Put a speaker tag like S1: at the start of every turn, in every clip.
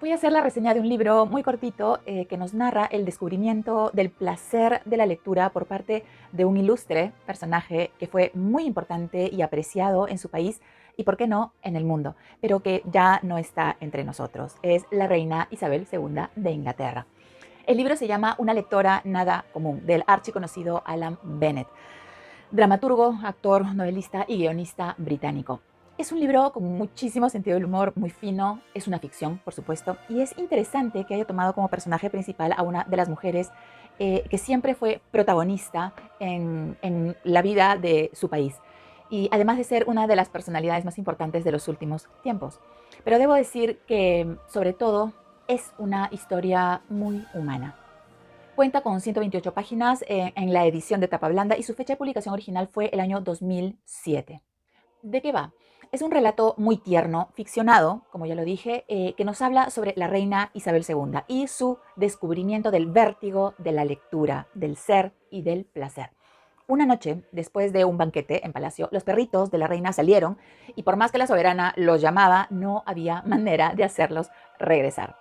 S1: Voy a hacer la reseña de un libro muy cortito que nos narra el descubrimiento del placer de la lectura por parte de un ilustre personaje que fue muy importante y apreciado en su país y, por qué no, en el mundo, pero que ya no está entre nosotros. Es la reina Isabel II de Inglaterra. El libro se llama Una lectora nada común, del archiconocido Alan Bennett, dramaturgo, actor, novelista y guionista británico. Es un libro con muchísimo sentido del humor, muy fino, es una ficción, por supuesto, y es interesante que haya tomado como personaje principal a una de las mujeres que siempre fue protagonista en la vida de su país, y además de ser una de las personalidades más importantes de los últimos tiempos. Pero debo decir que, sobre todo, es una historia muy humana. Cuenta con 128 páginas en la edición de tapa blanda y su fecha de publicación original fue el año 2007. ¿De qué va? Es un relato muy tierno, ficcionado, como ya lo dije, que nos habla sobre la reina Isabel II y su descubrimiento del vértigo de la lectura, del ser y del placer. Una noche, después de un banquete en palacio, los perritos de la reina salieron y por más que la soberana los llamaba, no había manera de hacerlos regresar.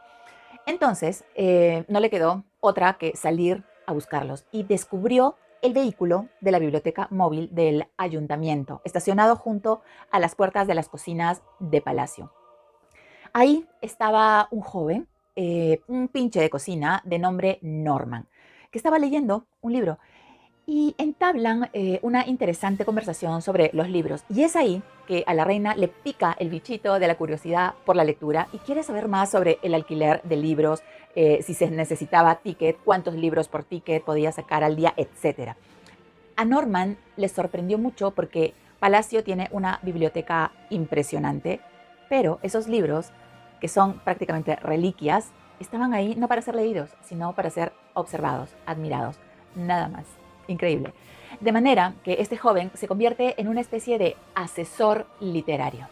S1: Entonces, no le quedó otra que salir a buscarlos y descubrió el vehículo de la biblioteca móvil del ayuntamiento, estacionado junto a las puertas de las cocinas de palacio. Ahí estaba un joven, un pinche de cocina de nombre Norman, que estaba leyendo un libro y entablan una interesante conversación sobre los libros. Y es ahí que a la reina le pica el bichito de la curiosidad por la lectura y quiere saber más sobre el alquiler de libros, si se necesitaba ticket, cuántos libros por ticket podía sacar al día, etc. A Norman le sorprendió mucho porque Palacio tiene una biblioteca impresionante, pero esos libros, que son prácticamente reliquias, estaban ahí no para ser leídos, sino para ser observados, admirados, nada más. Increíble. De manera que este joven se convierte en una especie de asesor literario.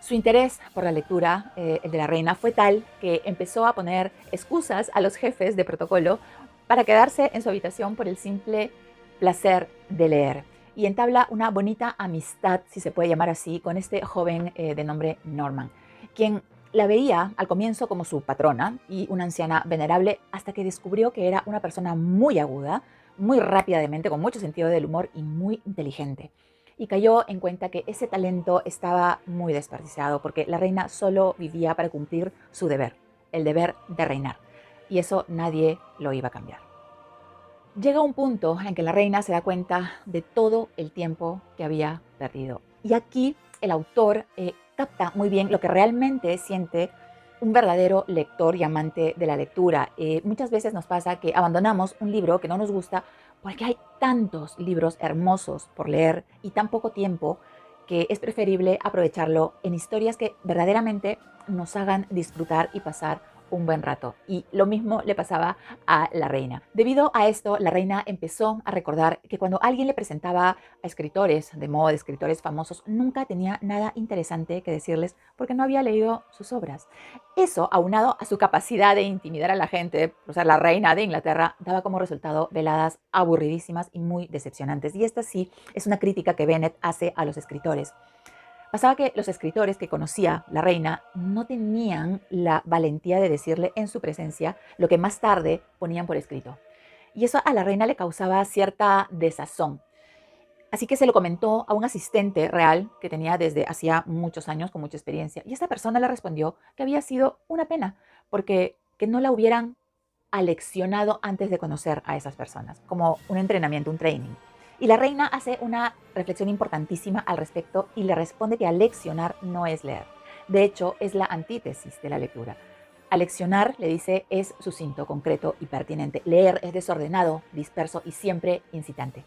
S1: Su interés por la lectura, el de la reina, fue tal que empezó a poner excusas a los jefes de protocolo para quedarse en su habitación por el simple placer de leer. Y entabla una bonita amistad, si se puede llamar así, con este joven de nombre Norman, quien la veía al comienzo como su patrona y una anciana venerable, hasta que descubrió que era una persona muy aguda, muy rápida de mente, con mucho sentido del humor y muy inteligente. Y cayó en cuenta que ese talento estaba muy desperdiciado porque la reina solo vivía para cumplir su deber, el deber de reinar. Y eso nadie lo iba a cambiar. Llega un punto en que la reina se da cuenta de todo el tiempo que había perdido. Y aquí el autor capta muy bien lo que realmente siente un verdadero lector y amante de la lectura. Muchas veces nos pasa que abandonamos un libro que no nos gusta porque hay tantos libros hermosos por leer y tan poco tiempo que es preferible aprovecharlo en historias que verdaderamente nos hagan disfrutar y pasar un buen rato. Y lo mismo le pasaba a la reina. Debido a esto, la reina empezó a recordar que cuando alguien le presentaba a escritores de moda, escritores famosos, nunca tenía nada interesante que decirles porque no había leído sus obras. Eso, aunado a su capacidad de intimidar a la gente, o sea, la reina de Inglaterra, daba como resultado veladas aburridísimas y muy decepcionantes. Y esta sí es una crítica que Bennett hace a los escritores. Pasaba que los escritores que conocía la reina no tenían la valentía de decirle en su presencia lo que más tarde ponían por escrito. Y eso a la reina le causaba cierta desazón. Así que se lo comentó a un asistente real que tenía desde hacía muchos años, con mucha experiencia. Y esta persona le respondió que había sido una pena, porque que no la hubieran aleccionado antes de conocer a esas personas, como un entrenamiento, un training. Y la reina hace una reflexión importantísima al respecto y le responde que aleccionar no es leer. De hecho, es la antítesis de la lectura. Aleccionar, le dice, es sucinto, concreto y pertinente. Leer es desordenado, disperso y siempre incitante.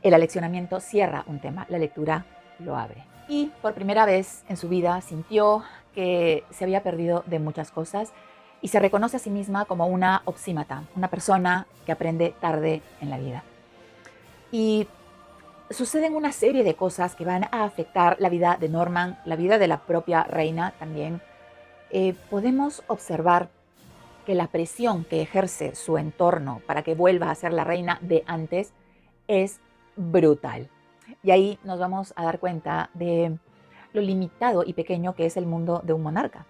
S1: El aleccionamiento cierra un tema, la lectura lo abre. Y por primera vez en su vida sintió que se había perdido de muchas cosas y se reconoce a sí misma como una oxímata, una persona que aprende tarde en la vida. Y suceden una serie de cosas que van a afectar la vida de Norman, la vida de la propia reina también. Podemos observar que la presión que ejerce su entorno para que vuelva a ser la reina de antes es brutal. Y ahí nos vamos a dar cuenta de lo limitado y pequeño que es el mundo de un monarca.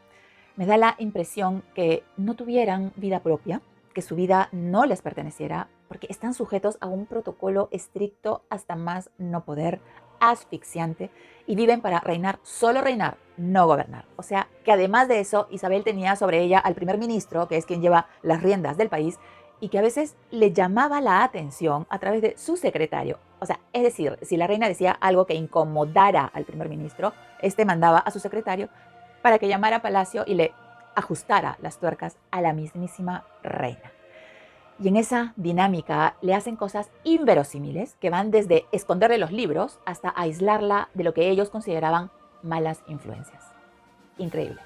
S1: Me da la impresión que no tuvieran vida propia, que su vida no les perteneciera, porque están sujetos a un protocolo estricto hasta más no poder, asfixiante, y viven para reinar, solo reinar, no gobernar. O sea, que además de eso, Isabel tenía sobre ella al primer ministro, que es quien lleva las riendas del país, y que a veces le llamaba la atención a través de su secretario. O sea, es decir, si la reina decía algo que incomodara al primer ministro, este mandaba a su secretario para que llamara a Palacio y le ajustara las tuercas a la mismísima reina. Y en esa dinámica le hacen cosas inverosímiles que van desde esconderle los libros hasta aislarla de lo que ellos consideraban malas influencias. Increíble.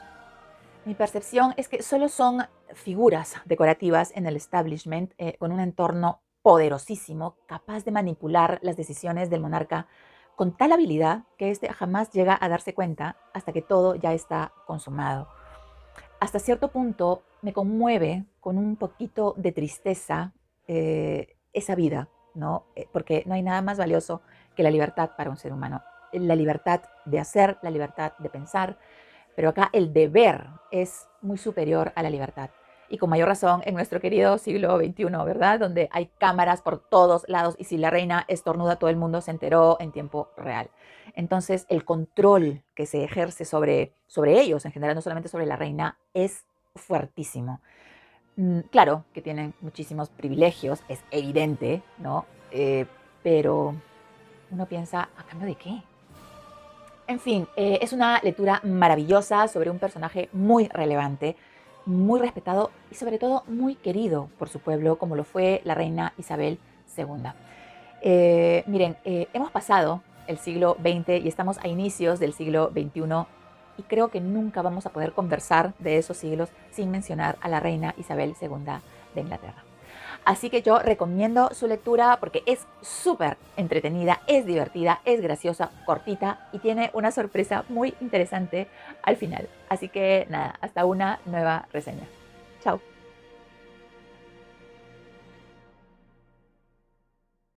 S1: Mi percepción es que solo son figuras decorativas en el establishment con un entorno poderosísimo, capaz de manipular las decisiones del monarca con tal habilidad que éste jamás llega a darse cuenta hasta que todo ya está consumado. Hasta cierto punto me conmueve con un poquito de tristeza esa vida, ¿no? Porque no hay nada más valioso que la libertad para un ser humano. La libertad de hacer, la libertad de pensar, pero acá el deber es muy superior a la libertad. Y con mayor razón en nuestro querido siglo XXI, ¿verdad? Donde hay cámaras por todos lados y si la reina estornuda, todo el mundo se enteró en tiempo real. Entonces, el control que se ejerce sobre ellos, en general, no solamente sobre la reina, es fuertísimo. Claro que tienen muchísimos privilegios, es evidente, ¿no? Pero uno piensa, ¿a cambio de qué? En fin, es una lectura maravillosa sobre un personaje muy relevante, muy respetado y sobre todo muy querido por su pueblo, como lo fue la reina Isabel II. Miren, hemos pasado el siglo XX y estamos a inicios del siglo XXI y creo que nunca vamos a poder conversar de esos siglos sin mencionar a la reina Isabel II de Inglaterra. Así que yo recomiendo su lectura porque es súper entretenida, es divertida, es graciosa, cortita y tiene una sorpresa muy interesante al final. Así que nada, hasta una nueva reseña. Chao.